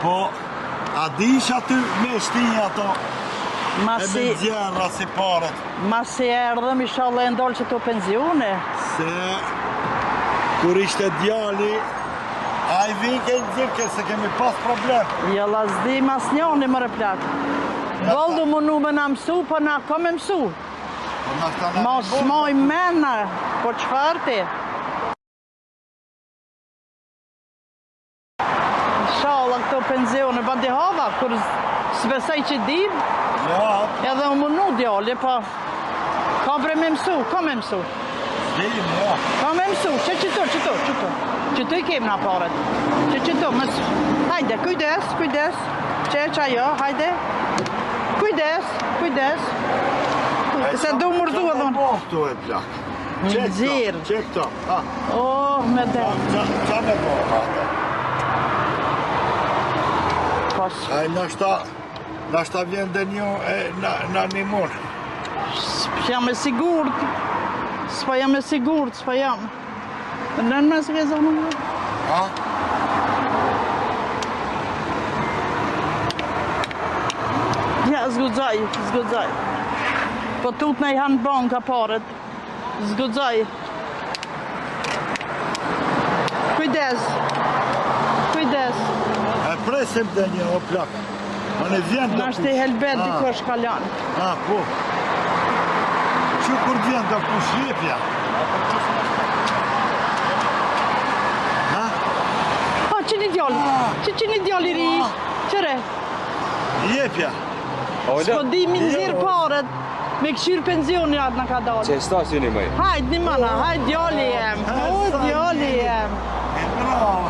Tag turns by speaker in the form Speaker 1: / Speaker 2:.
Speaker 1: Po, a dish aty me shtinja ato? E me djerra si paret.
Speaker 2: Ma si erdhëm, inshallah e ndollë që të penzione.
Speaker 1: Se, kur ishte djali, a i vike i dzike se kemi pas problem.
Speaker 2: Ja, la zdi mas njoni më replak. Voldu mu nu me na mësu, po na ka me mësu. Mos moj mena, po qëfar ti? Inshallah këto penzione, bandi hava, kur s'besaj që dim, edhe u mënu djali, po ka bre me mësu, ka me mësu. Ka me mësu, qëto. Qëto i kem na paret. Qëto, mësë. Hajde, kujdes. Qeq ajo, hajde. Kujdes. Se do mërdu edhe unë.
Speaker 1: Po, këto e plak.
Speaker 2: Nëzirë.
Speaker 1: Qek to.
Speaker 2: Oh, me dhe.
Speaker 1: Qa me po,
Speaker 2: Pas.
Speaker 1: Nashta vjen dhe një në animon.
Speaker 2: Jam e sigurt. S'pa jam. Në me s'ke zonë më?
Speaker 1: Ha?
Speaker 2: Ja, zgudzaj. Po tut në i hanë banka paret. Zgudzaj. Kujdes.
Speaker 1: E presim dhe një o plak. Ma në vjen dhe
Speaker 2: Nashtë i helbet di ko shkallan.
Speaker 1: Po. Që kur vjen dhe ku shjepja?
Speaker 2: Që një djali ri? Qëre?
Speaker 1: Jepja.
Speaker 2: S'po di minzir paret. Me këshyrë penzioni atë në ka dalë.
Speaker 3: Që e stasi një mëj?
Speaker 2: Hajde një mana, hajde djali jem. O, djali jem.
Speaker 1: Bravo.